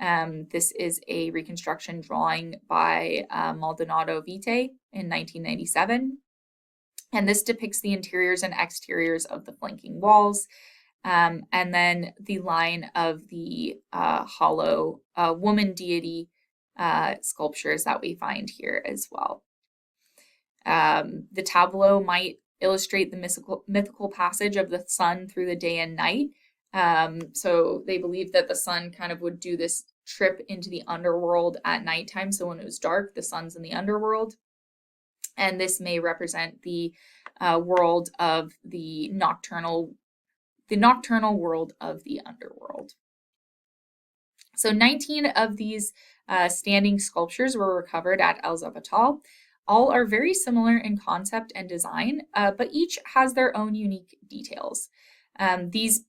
This is a reconstruction drawing by Maldonado Vite in 1997. And this depicts the interiors and exteriors of the flanking walls. And then the line of the hollow woman deity sculptures that we find here as well. The tableau might illustrate the mythical passage of the sun through the day and night. So they believed that the sun kind of would do this trip into the underworld at nighttime. So when it was dark, the sun's in the underworld. And this may represent the world of the nocturnal world of the underworld. So 19 of these standing sculptures were recovered at El Zapotal. All are very similar in concept and design, but each has their own unique details. These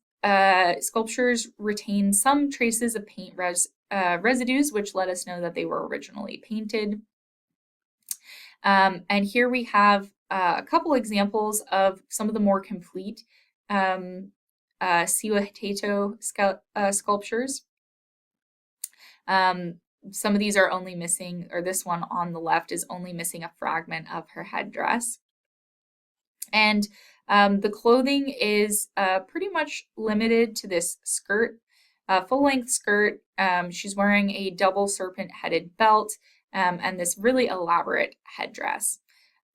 sculptures retain some traces of paint residues, which let us know that they were originally painted. And here we have a couple examples of some of the more complete Cihuateto sculptures. Some of these are only missing, or this one on the left is only missing a fragment of her headdress. And the clothing is pretty much limited to this skirt, full-length skirt. She's wearing a double serpent-headed belt and this really elaborate headdress.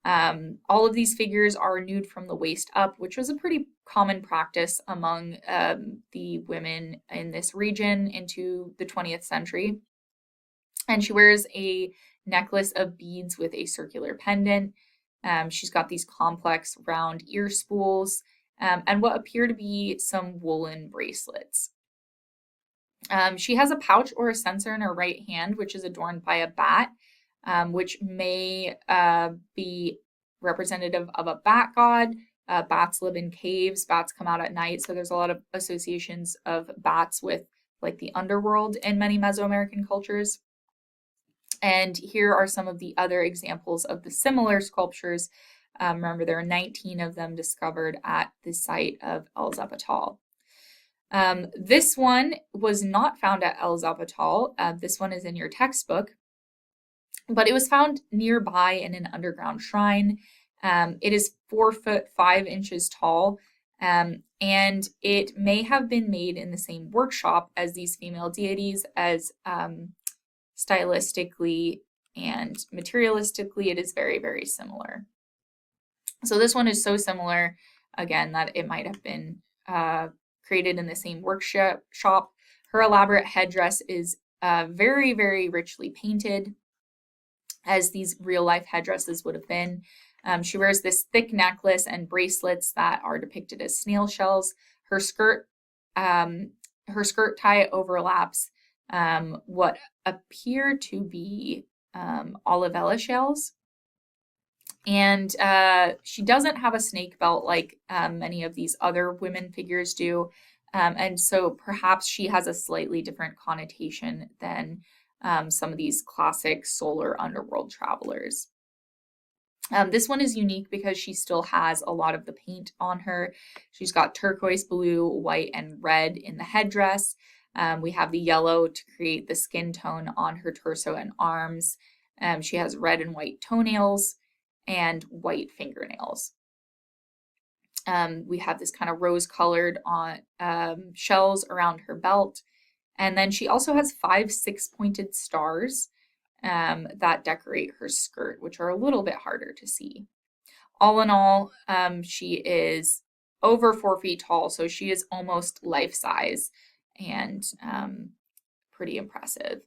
All of these figures are nude from the waist up, which was a pretty common practice among the women in this region into the 20th century. And she wears a necklace of beads with a circular pendant. She's got these complex round ear spools and what appear to be some woolen bracelets. She has a pouch or a censer in her right hand, which is adorned by a bat, which may be representative of a bat god. Bats live in caves, bats come out at night, so there's a lot of associations of bats with like the underworld in many Mesoamerican cultures. And here are some of the other examples of the similar sculptures. Remember, there are 19 of them discovered at the site of El Zapotal. This one was not found at El Zapotal. This one is in your textbook, but it was found nearby in an underground shrine. It is 4'5" tall, and it may have been made in the same workshop as these female deities, as stylistically and materialistically it is very, very similar. So this one is so similar, again, that it might have been created in the same workshop. Her elaborate headdress is very, very richly painted, as these real-life headdresses would have been. She wears this thick necklace and bracelets that are depicted as snail shells. Her skirt tie overlaps what appear to be olivella shells. And she doesn't have a snake belt like many of these other women figures do. And so perhaps she has a slightly different connotation than some of these classic solar underworld travelers. This one is unique because she still has a lot of the paint on her. She's got turquoise blue, white, and red in the headdress. We have the yellow to create the skin tone on her torso and arms. She has red and white toenails and white fingernails. We have this kind of rose-colored on shells around her belt. And then she also has 5 6-pointed stars that decorate her skirt, which are a little bit harder to see. All in all, she is over 4 feet tall, so she is almost life-size and pretty impressive.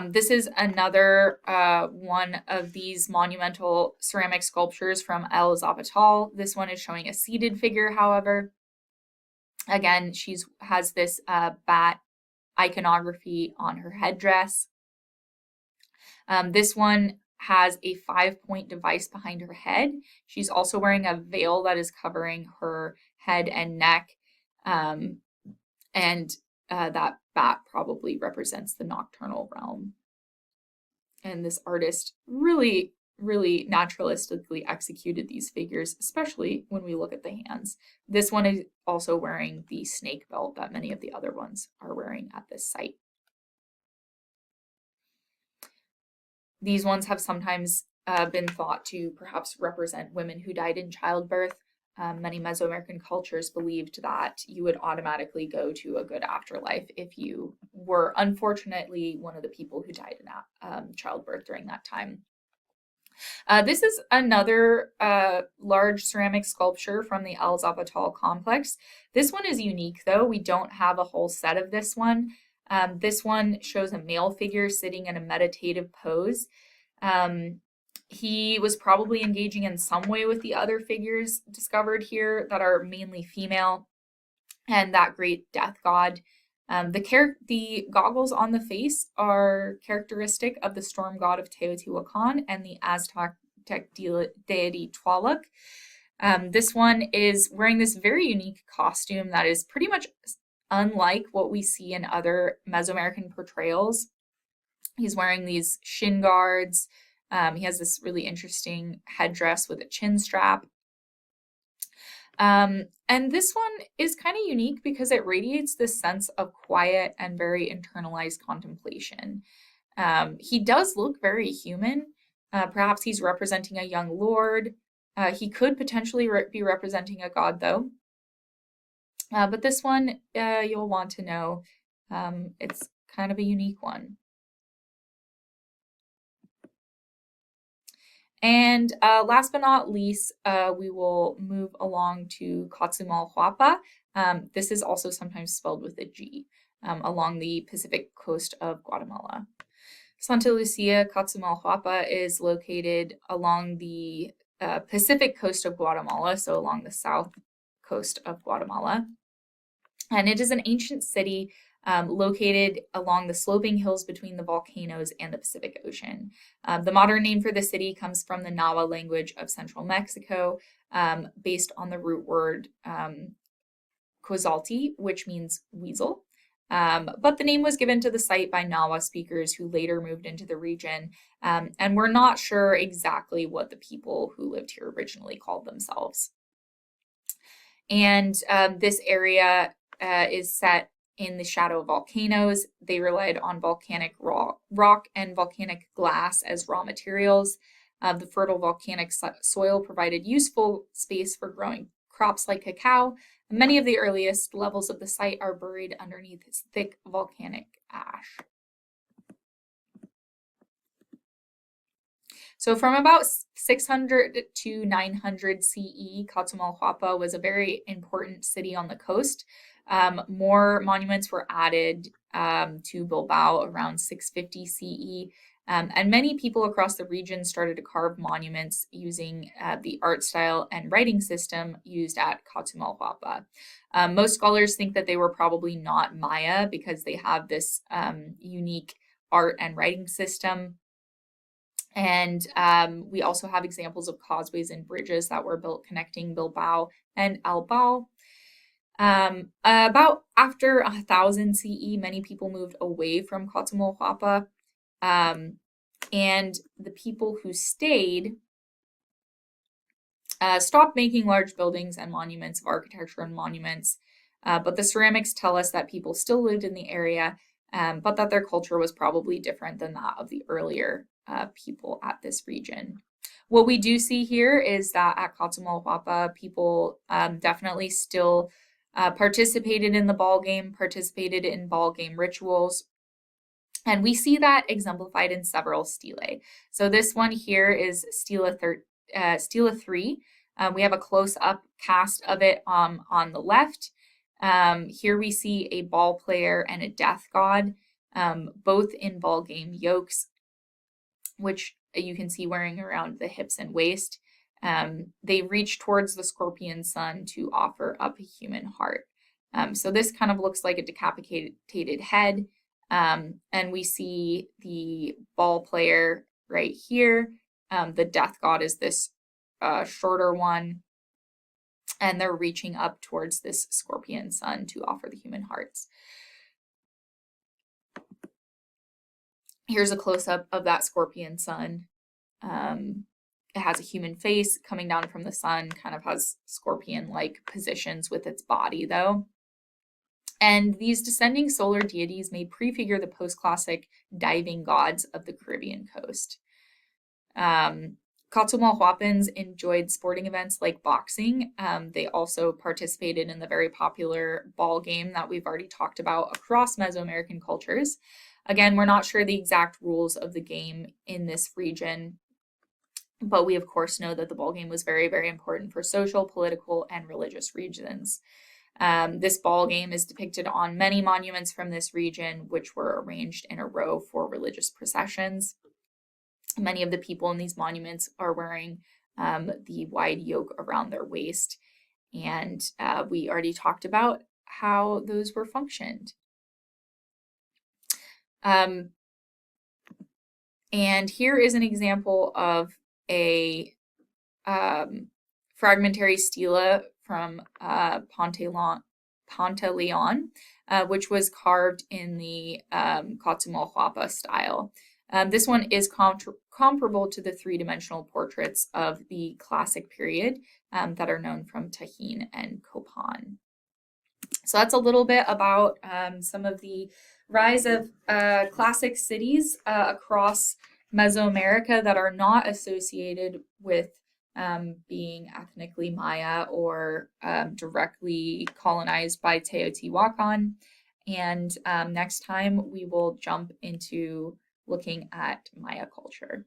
This is another one of these monumental ceramic sculptures from El Zapatal. This one is showing a seated figure, however. Again, she has this bat iconography on her headdress. This one has a 5-point device behind her head. She's also wearing a veil that is covering her head and neck. That bat probably represents the nocturnal realm. And this artist really, really naturalistically executed these figures, especially when we look at the hands. This one is also wearing the snake belt that many of the other ones are wearing at this site. These ones have sometimes been thought to perhaps represent women who died in childbirth. Many Mesoamerican cultures believed that you would automatically go to a good afterlife if you were unfortunately one of the people who died in childbirth during that time. This is another large ceramic sculpture from the El Zapatal complex. This one is unique though. We don't have a whole set of this one. This one shows a male figure sitting in a meditative pose. He was probably engaging in some way with the other figures discovered here that are mainly female, and that great death god. The goggles on the face are characteristic of the storm god of Teotihuacan and the Aztec deity Tlaloc. This one is wearing this very unique costume that is pretty much unlike what we see in other Mesoamerican portrayals. He's wearing these shin guards. He has this really interesting headdress with a chin strap. And this one is kind of unique because it radiates this sense of quiet and very internalized contemplation. He does look very human. Perhaps he's representing a young lord. He could potentially be representing a god, though. But this one, you'll want to know. It's kind of a unique one. And last but not least, we will move along to Coatzamalhuapa. This is also sometimes spelled with a G, along the Pacific coast of Guatemala. Santa Lucia, Coatzamalhuapa is located along the Pacific coast of Guatemala, so along the south coast of Guatemala. And it is an ancient city located along the sloping hills between the volcanoes and the Pacific Ocean. The modern name for the city comes from the Nahua language of central Mexico, based on the root word Quetzalti, which means weasel. But the name was given to the site by Nahua speakers who later moved into the region, and we're not sure exactly what the people who lived here originally called themselves. And this area is set in the shadow of volcanoes. They relied on volcanic rock and volcanic glass as raw materials. The fertile volcanic soil provided useful space for growing crops like cacao. Many of the earliest levels of the site are buried underneath thick volcanic ash. So from about 600 to 900 CE, Coatzamalhuapa was a very important city on the coast. More monuments were added to Bilbao around 650 CE, and many people across the region started to carve monuments using the art style and writing system used at Coatzamalhuapa. Most scholars think that they were probably not Maya because they have this unique art and writing system. And we also have examples of causeways and bridges that were built connecting Bilbao and Alban. About after 1000 CE, many people moved away from Coatzacoalcos, and the people who stayed stopped making large buildings and monuments of architecture and monuments, but the ceramics tell us that people still lived in the area, but that their culture was probably different than that of the earlier people at this region. What we do see here is that at Coatzacoalcos, people definitely still participated in the ballgame, participated in ballgame rituals. And we see that exemplified in several stelae. So this one here is Stela 3. We have a close-up cast of it on the left. Here we see a ball player and a death god, both in ballgame yokes, which you can see wearing around the hips and waist. They reach towards the scorpion sun to offer up a human heart. So this kind of looks like a decapitated head. And we see the ball player right here. The death god is this shorter one. And they're reaching up towards this scorpion sun to offer the human hearts. Here's a close-up of that scorpion sun. It has a human face coming down from the sun, kind of has scorpion-like positions with its body though. And these descending solar deities may prefigure the post-classic diving gods of the Caribbean coast. Coatzacoalcoans enjoyed sporting events like boxing. They also participated in the very popular ball game that we've already talked about across Mesoamerican cultures. Again, we're not sure the exact rules of the game in this region, but we of course know that the ball game was very, very important for social, political, and religious reasons. This ball game is depicted on many monuments from this region, which were arranged in a row for religious processions. Many of the people in these monuments are wearing the wide yoke around their waist, and we already talked about how those were functioned. And here is an example of a fragmentary stela from Ponte Leon, which was carved in the Coatzacoalcos style. This one is comparable to the three-dimensional portraits of the classic period that are known from Tajin and Copan. So that's a little bit about some of the rise of classic cities across Mesoamerica that are not associated with being ethnically Maya or directly colonized by Teotihuacan. And next time we will jump into looking at Maya culture.